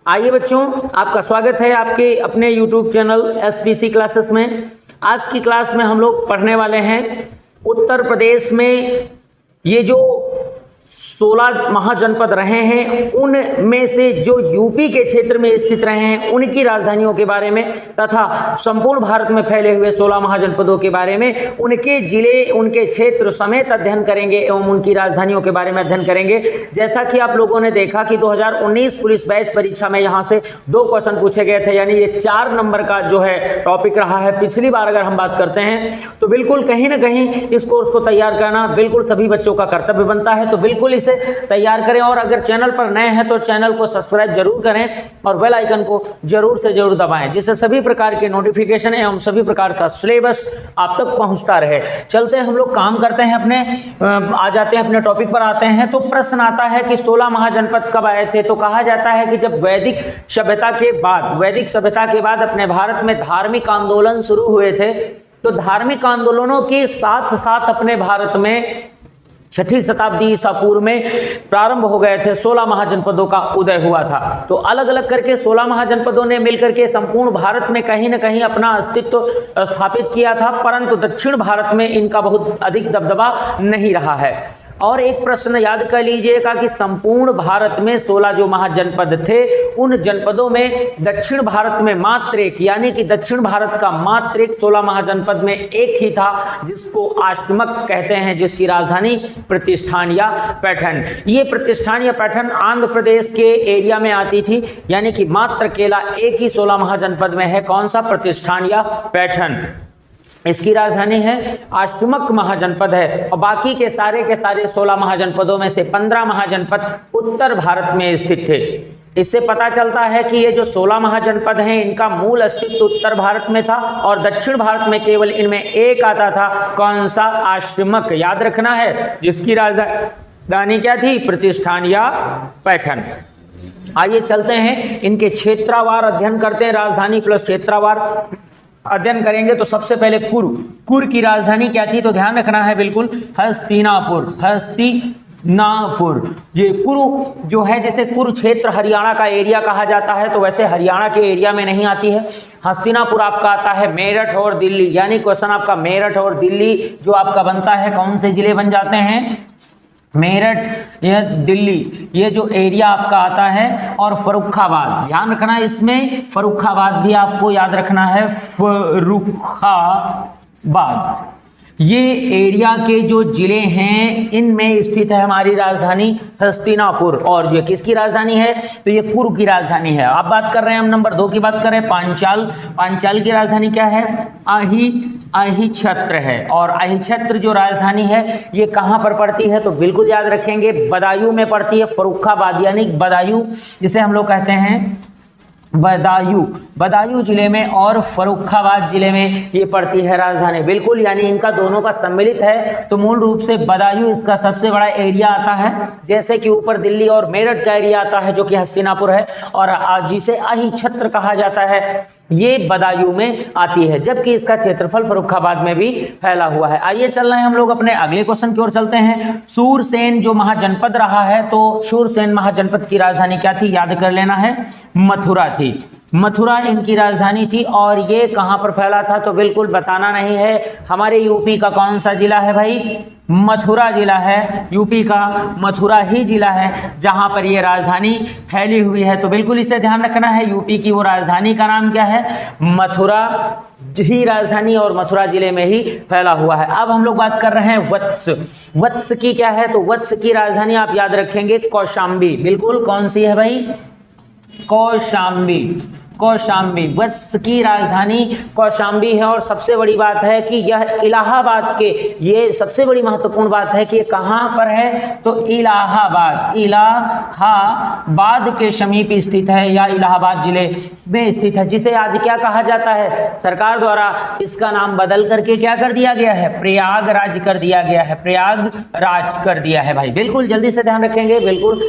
आइए बच्चों, आपका स्वागत है आपके अपने YouTube चैनल SPC क्लासेस में। आज की क्लास में हम लोग पढ़ने वाले हैं उत्तर प्रदेश में ये जो 16 महाजनपद रहे हैं उनमें से जो यूपी के क्षेत्र में स्थित रहे हैं उनकी राजधानियों के बारे में तथा संपूर्ण भारत में फैले हुए 16 महाजनपदों के बारे में, उनके जिले, उनके क्षेत्र समेत अध्ययन करेंगे एवं उनकी राजधानियों के बारे में अध्ययन करेंगे। जैसा कि आप लोगों ने देखा कि 2019 पुलिस बैच परीक्षा में यहाँ से 2 क्वेश्चन पूछे गए थे, यानी ये 4 नंबर का जो है टॉपिक रहा है। पिछली बार अगर हम बात करते हैं तो बिल्कुल कहीं ना कहीं इस कोर्स को तैयार करना बिल्कुल सभी बच्चों का कर्तव्य बनता है, तो बिल्कुल इसे तैयार करें। और अगर चैनल पर नए हैं तो चैनल को सब्सक्राइब जरूर करें और बेल आइकन को जरूर से जरूर दबाएं, जिससे सभी प्रकार के नोटिफिकेशन एवं सभी प्रकार का सिलेबस आप तक पहुंचता रहे। चलते हैं हम लोग काम करते हैं अपने, आ जाते हैं अपने टॉपिक पर आते हैं। तो प्रश्न आता है कि 16 महाजनपद कब आए थे? तो कहा जाता है कि जब वैदिक सभ्यता के बाद अपने भारत में धार्मिक आंदोलन शुरू हुए थे, तो धार्मिक आंदोलनों के साथ साथ अपने भारत में 6ठी शताब्दी ईसा पूर्व में प्रारंभ हो गए थे, 16 महाजनपदों का उदय हुआ था। तो अलग अलग करके 16 महाजनपदों ने मिलकर के संपूर्ण भारत में कहीं न कहीं अपना अस्तित्व स्थापित किया था, परंतु दक्षिण भारत में इनका बहुत अधिक दबदबा नहीं रहा है। और एक प्रश्न याद कर लीजिएगा कि संपूर्ण भारत में 16 जो महाजनपद थे, उन जनपदों में दक्षिण भारत में मात्र एक, यानी कि दक्षिण भारत का मात्र एक 16 महाजनपद में एक ही था जिसको आश्रमक कहते हैं, जिसकी राजधानी प्रतिष्ठान या पैठन। ये प्रतिष्ठान या पैठन आंध्र प्रदेश के एरिया में आती थी, यानी कि मात्र केवल एक ही 16 महाजनपद में है। कौन सा? प्रतिष्ठान या पैठन। इसकी राजधानी है आश्रमक महाजनपद है। और बाकी के सारे 16 महाजनपदों में से 15 महाजनपद उत्तर भारत में स्थित थे। इससे पता चलता है कि ये जो 16 महाजनपद हैं इनका मूल अस्तित्व उत्तर भारत में था और दक्षिण भारत में केवल इनमें एक आता था। कौन सा? आश्रमक। याद रखना है, जिसकी राजधानी क्या थी? प्रतिष्ठान या पैठन। आइए चलते हैं इनके क्षेत्रवार अध्ययन करते हैं। राजधानी प्लस क्षेत्रवार अध्ययन करेंगे। तो सबसे पहले कुर की राजधानी क्या थी? तो ध्यान रखना है बिल्कुल, हस्तिनापुर। ये कुरु जो है, जैसे कुरुक्षेत्र हरियाणा का एरिया कहा जाता है, तो वैसे हरियाणा के एरिया में नहीं आती है। हस्तिनापुर आपका आता है मेरठ और दिल्ली, यानी क्वेश्चन आपका मेरठ और दिल्ली जो आपका बनता है, कौन से जिले बन जाते हैं? मेरठ या दिल्ली, ये जो एरिया आपका आता है। और फर्रुखाबाद, ध्यान रखना है इसमें, फर्रुखाबाद भी आपको याद रखना है। फर्रुखाबाद ये एरिया के जो जिले हैं इनमें स्थित है हमारी राजधानी हस्तिनापुर। और ये किसकी राजधानी है? तो ये कुरु की राजधानी है। अब बात कर रहे हैं हम नंबर 2 की बात करें, पांचाल। पांचाल की राजधानी क्या है? अहिछत्र है। और अहिछत्र जो राजधानी है ये कहाँ पर पड़ती है? तो बिल्कुल याद रखेंगे, बदायूं में पड़ती है। फर्रुखाबाद यानी बदायूं, जिसे हम लोग कहते हैं बदायूं जिले में, और फर्रुखाबाद जिले में ये पड़ती है राजधानी। बिल्कुल, यानी इनका दोनों का सम्मिलित है। तो मूल रूप से बदायूं इसका सबसे बड़ा एरिया आता है, जैसे कि ऊपर दिल्ली और मेरठ का एरिया आता है जो कि हस्तिनापुर है, और जिसे अहिछत्र कहा जाता है ये बदायूं में आती है, जबकि इसका क्षेत्रफल फर्रुखाबाद में भी फैला हुआ है। आइए चल रहे हैं हम लोग अपने अगले क्वेश्चन की ओर चलते हैं। सूरसेन जो महाजनपद रहा है, तो सूरसेन महाजनपद की राजधानी क्या थी? याद कर लेना है, मथुरा थी। मथुरा इनकी राजधानी थी। और ये कहाँ पर फैला था? तो बिल्कुल बताना नहीं है, हमारे यूपी का कौन सा जिला है भाई? मथुरा जिला है। यूपी का मथुरा ही जिला है जहां पर ये राजधानी फैली हुई है। तो बिल्कुल इसे ध्यान रखना है, यूपी की वो राजधानी का नाम क्या है? मथुरा ही राजधानी, और मथुरा जिले में ही फैला हुआ है। अब हम लोग बात कर रहे हैं वत्स की क्या है? तो वत्स की राजधानी आप याद रखेंगे कौशाम्बी। बिल्कुल, कौन सी है भाई? कौशाम्बी। वत्स की राजधानी कौशाम्बी है। और सबसे बड़ी बात है कि यह इलाहाबाद के, ये सबसे बड़ी महत्वपूर्ण बात है कि ये कहाँ पर है? तो इलाहाबाद के समीप स्थित है, या इलाहाबाद जिले में स्थित है, जिसे आज क्या कहा जाता है? सरकार द्वारा इसका नाम बदल करके क्या कर दिया गया है? प्रयागराज कर दिया गया है। प्रयागराज कर दिया है भाई। बिल्कुल जल्दी से ध्यान रखेंगे, बिल्कुल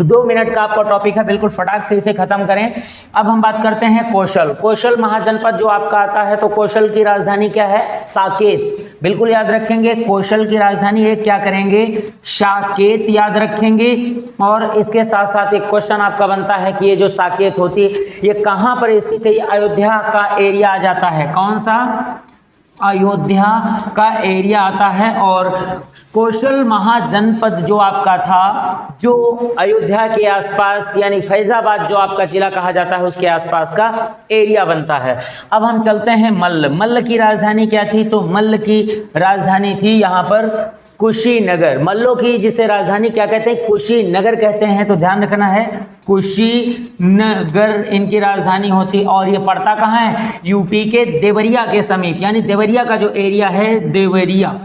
2 मिनट का आपका टॉपिक है, बिल्कुल फटाक से इसे खत्म करें। अब हम बात करते हैं कौशल। कौशल महाजनपद जो आपका आता है, तो कौशल की राजधानी क्या है? साकेत। बिल्कुल याद रखेंगे, कौशल की राजधानी एक क्या करेंगे? साकेत याद रखेंगे। और इसके साथ साथ एक क्वेश्चन आपका बनता है कि ये जो साकेत होती है ये कहाँ पर स्थित है? ये अयोध्या का एरिया आ जाता है। कौन सा? अयोध्या का एरिया आता है। और कौशल महाजनपद जो आपका था, जो अयोध्या के आसपास यानी फैजाबाद जो आपका जिला कहा जाता है उसके आसपास का एरिया बनता है। अब हम चलते हैं मल्ल। मल्ल की राजधानी क्या थी? तो मल्ल की राजधानी थी यहाँ पर कुशीनगर। मल्लों की जिसे राजधानी क्या कहते हैं? कुशीनगर कहते हैं। तो ध्यान रखना है, कुशीनगर इनकी राजधानी होती। और ये पड़ता कहाँ है? यूपी के देवरिया के समीप, यानी देवरिया का जो एरिया है, देवरिया,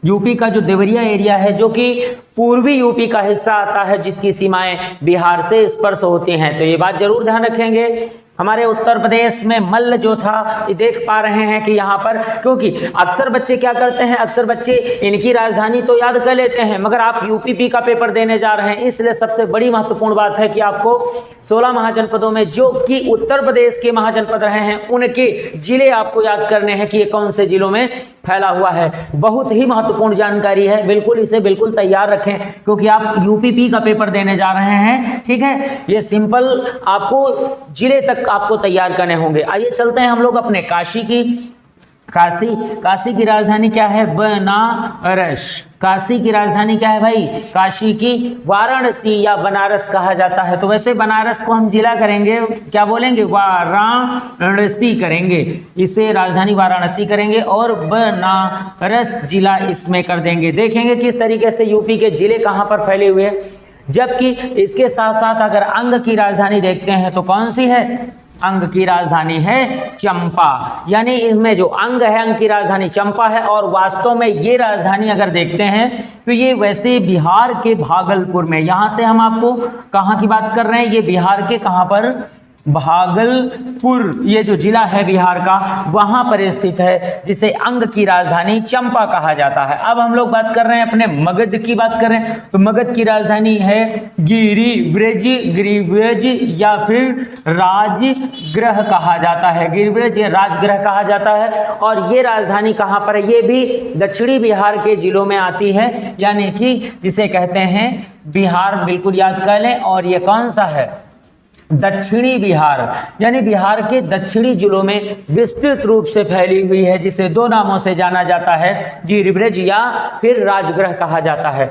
यूपी का जो देवरिया एरिया है, जो कि पूर्वी यूपी का हिस्सा आता है, जिसकी सीमाएं बिहार से स्पर्श होती हैं। तो ये बात जरूर ध्यान रखेंगे। हमारे उत्तर प्रदेश में मल्ल जो था, ये देख पा रहे हैं कि यहाँ पर, क्योंकि अक्सर बच्चे क्या करते हैं, अक्सर बच्चे इनकी राजधानी तो याद कर लेते हैं, मगर आप यूपीपी का पेपर देने जा रहे हैं, इसलिए सबसे बड़ी महत्वपूर्ण बात है कि आपको 16 महाजनपदों में जो कि उत्तर प्रदेश के महाजनपद रहे हैं उनके जिले आपको याद करने हैं कि ये कौन से जिलों में फैला हुआ है। बहुत ही महत्वपूर्ण जानकारी है, बिल्कुल इसे बिल्कुल तैयार रखें, क्योंकि आप यूपीपी का पेपर देने जा रहे हैं। ठीक है, ये सिंपल आपको जिले तक आपको तैयार करने होंगे। आइए चलते हैं हम लोग अपने काशी की। काशी की राजधानी क्या है? बनारस। काशी की राजधानी क्या है भाई? काशी की वाराणसी या बनारस कहा जाता है। तो वैसे बनारस को हम जिला करेंगे, क्या बोलेंगे? वाराणसी करेंगे, इसे राजधानी वाराणसी करेंगे और बनारस जिला इसमें कर देंगे। देखेंगे किस तरीके से यूपी के जिले कहाँ पर फैले हुए हैं। जबकि इसके साथ साथ अगर अंग की राजधानी देखते हैं तो कौन सी है? अंग की राजधानी है चंपा, यानी इसमें जो अंग है, अंग की राजधानी चंपा है। और वास्तव में ये राजधानी अगर देखते हैं तो ये वैसे बिहार के भागलपुर में, यहाँ से हम आपको कहाँ की बात कर रहे हैं? ये बिहार के कहाँ पर? भागलपुर, ये जो जिला है बिहार का, वहां पर स्थित है, जिसे अंग की राजधानी चंपा कहा जाता है। अब हम लोग बात कर रहे हैं अपने मगध की बात कर रहे हैं, तो मगध की राजधानी है गिरिब्रज। गिरिब्रज या फिर राजगृह कहा जाता है, गिरिब्रज या राजगृह कहा जाता है। और ये राजधानी कहाँ पर है? ये भी दक्षिणी बिहार के जिलों में आती है, यानी कि जिसे कहते हैं बिहार, बिल्कुल याद कर लें। और ये कौन सा है? दक्षिणी बिहार, यानी बिहार के दक्षिणी जिलों में विस्तृत रूप से फैली हुई है, जिसे दो नामों से जाना जाता है, गिरिब्रज या फिर राजगृह कहा जाता है।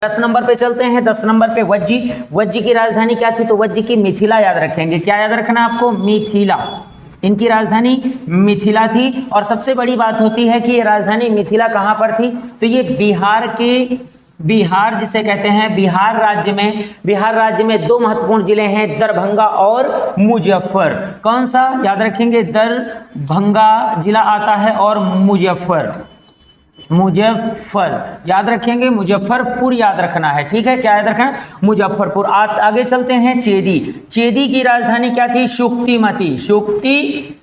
10 नंबर पे चलते हैं। 10 नंबर पे वज्जी। वज्जी की राजधानी क्या थी? तो वज्जी की मिथिला याद रखेंगे। क्या याद रखना है आपको? मिथिला। इनकी राजधानी मिथिला थी। और सबसे बड़ी बात होती है कि ये राजधानी मिथिला कहाँ पर थी? तो ये बिहार जिसे कहते हैं, बिहार राज्य में दो महत्वपूर्ण जिले हैं, दरभंगा और मुजफ्फर। कौन सा याद रखेंगे? दरभंगा जिला आता है और मुजफ्फर याद रखेंगे, मुजफ्फरपुर याद रखना है। ठीक है, क्या याद रखना है? मुजफ्फरपुर। आगे चलते हैं। चेदी की राजधानी क्या थी? Shuktimati.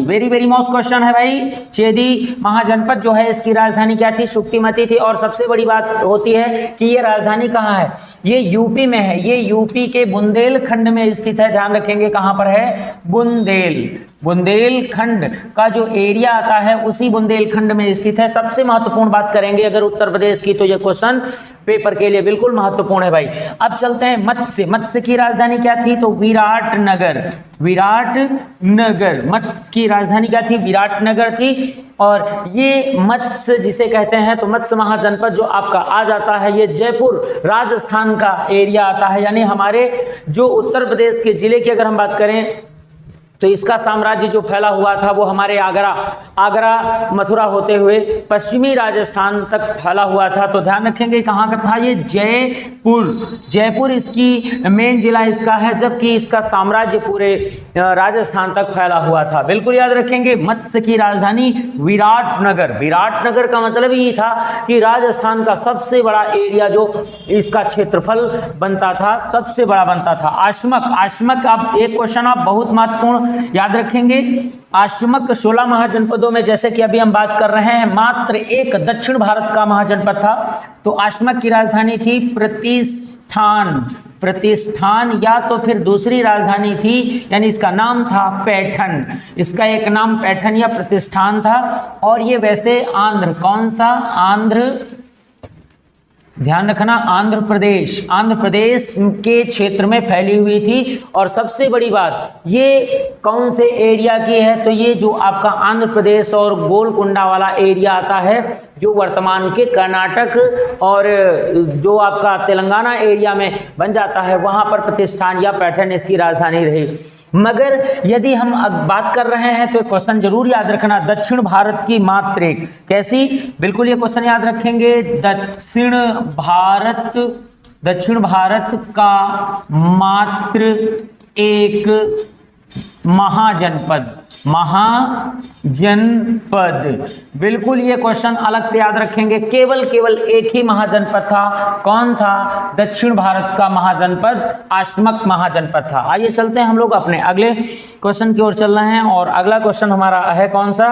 Very very most question है भाई। चेदी महाजनपद जो है इसकी राजधानी क्या थी? शुक्तिमती थी। और सबसे बड़ी बात होती है कि ये राजधानी कहाँ है? ये यूपी में है, ये यूपी के बुंदेलखंड में स्थित है। ध्यान रखेंगे कहाँ पर है? बुंदेलखंड का जो एरिया आता है उसी बुंदेलखंड में स्थित है। सबसे महत्वपूर्ण बात करेंगे अगर उत्तर प्रदेश की, तो ये क्वेश्चन पेपर के लिए बिल्कुल महत्वपूर्ण है भाई। अब चलते हैं मत्स्य की राजधानी क्या थी? तो विराटनगर। मत्स्य की राजधानी क्या थी? विराटनगर थी। और ये मत्स्य जिसे कहते हैं, तो मत्स्य महाजनपद जो आपका आ जाता है, ये जयपुर राजस्थान का एरिया आता है। यानी हमारे जो उत्तर प्रदेश के जिले की अगर हम बात करें तो इसका साम्राज्य जो फैला हुआ था वो हमारे आगरा मथुरा होते हुए पश्चिमी राजस्थान तक फैला हुआ था। तो ध्यान रखेंगे कहाँ का था ये? जयपुर इसकी मेन जिला इसका है, जबकि इसका साम्राज्य पूरे राजस्थान तक फैला हुआ था। बिल्कुल याद रखेंगे। मत्स्य की राजधानी विराटनगर का मतलब ये था कि राजस्थान का सबसे बड़ा एरिया जो इसका क्षेत्रफल बनता था, सबसे बड़ा बनता था। आश्मक। अब एक क्वेश्चन आप बहुत महत्वपूर्ण याद रखेंगे। आश्रमक 16 महाजनपदों में जैसे कि अभी हम बात कर रहे हैं, मात्र एक दक्षिण भारत का महाजनपद था। तो आश्रमक की राजधानी थी प्रतिष्ठान या तो फिर दूसरी राजधानी थी, यानी इसका नाम था पैठन। इसका एक नाम पैठन या प्रतिष्ठान था। और ये वैसे आंध्र, कौन सा आंध्र, ध्यान रखना, आंध्र प्रदेश के क्षेत्र में फैली हुई थी। और सबसे बड़ी बात, ये कौन से एरिया की है, तो ये जो आपका आंध्र प्रदेश और गोलकुंडा वाला एरिया आता है, जो वर्तमान के कर्नाटक और जो आपका तेलंगाना एरिया में बन जाता है, वहां पर प्रतिष्ठान या पैठन इसकी राजधानी रही। मगर यदि हम अब बात कर रहे हैं तो एक क्वेश्चन जरूर याद रखना, दक्षिण भारत की मात्र एक, कैसी, बिल्कुल ये क्वेश्चन याद रखेंगे, दक्षिण भारत का मात्र एक महाजनपद, बिल्कुल ये क्वेश्चन अलग से याद रखेंगे। केवल एक ही महाजनपद था, कौन था, दक्षिण भारत का महाजनपद आश्रमक महाजनपद था। आइए चलते हैं हम लोग अपने अगले क्वेश्चन की ओर चल रहे हैं। और अगला क्वेश्चन हमारा है कौन सा,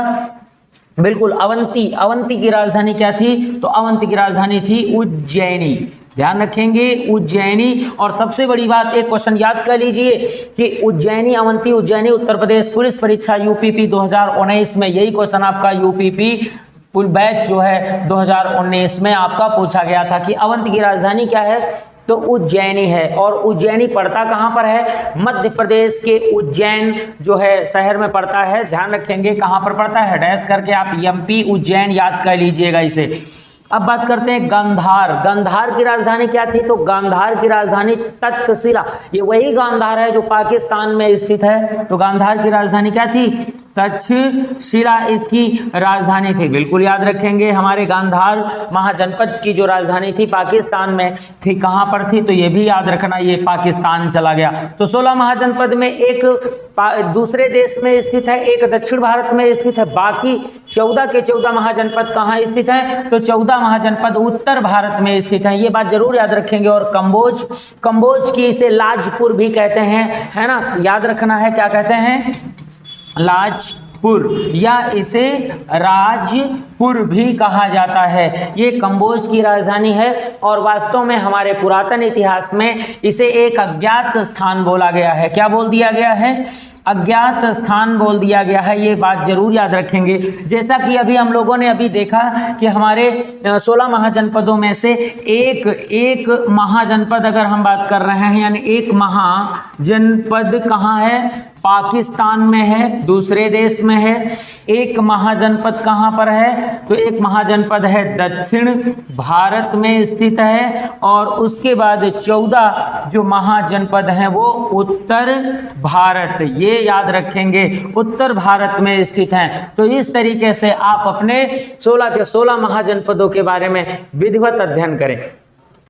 बिल्कुल अवंती की राजधानी क्या थी, तो अवंती की राजधानी थी उज्जैनी। ध्यान रखेंगे उज्जैनी। और सबसे बड़ी बात, एक क्वेश्चन याद कर लीजिए कि उज्जैनी उत्तर प्रदेश पुलिस परीक्षा यूपीपी 2019 में, यही क्वेश्चन आपका यूपीपी पुल बैच जो है 2019 में आपका पूछा गया था कि अवंती की राजधानी क्या है, तो उज्जैनी है। और उज्जैनी पड़ता कहाँ पर है, मध्य प्रदेश के उज्जैन जो है शहर में पड़ता है। ध्यान रखेंगे कहाँ पर पड़ता है, डैश करके आप एमपी उज्जैन याद कर लीजिएगा इसे। अब बात करते हैं गांधार की राजधानी क्या थी, तो गांधार की राजधानी तक्षशिला, ये वही गांधार है जो पाकिस्तान में स्थित है। तो गांधार की राजधानी क्या थी, तक्षशिला इसकी राजधानी थी। बिल्कुल याद रखेंगे, हमारे गांधार महाजनपद की जो राजधानी थी पाकिस्तान में थी, कहाँ पर थी, तो ये भी याद रखना, ये पाकिस्तान चला गया। तो 16 महाजनपद में एक दूसरे देश में स्थित है, एक दक्षिण भारत में स्थित है, बाकी 14 के 14 महाजनपद कहाँ स्थित हैं, तो 14 महाजनपद उत्तर भारत में स्थित हैं। ये बात जरूर याद रखेंगे। और कंबोज की इसे लाजपुर भी कहते हैं, है ना, याद रखना है, क्या कहते हैं, लाजपुर, या इसे राजपुर भी कहा जाता है। ये कंबोज की राजधानी है। और वास्तव में हमारे पुरातन इतिहास में इसे एक अज्ञात स्थान बोला गया है। क्या बोल दिया गया है, अज्ञात स्थान बोल दिया गया है। ये बात जरूर याद रखेंगे। जैसा कि अभी हम लोगों ने अभी देखा कि हमारे 16 महाजनपदों में से एक महाजनपद अगर हम बात कर रहे हैं, यानी एक महाजनपद कहाँ है, पाकिस्तान में है, दूसरे देश में है। एक महाजनपद कहाँ पर है, तो एक महाजनपद है दक्षिण भारत में स्थित है। और उसके बाद 14 जो महाजनपद हैं वो उत्तर भारत, ये याद रखेंगे, उत्तर भारत में स्थित हैं। तो इस तरीके से आप अपने 16 के 16 महाजनपदों के बारे में विधिवत अध्ययन करें।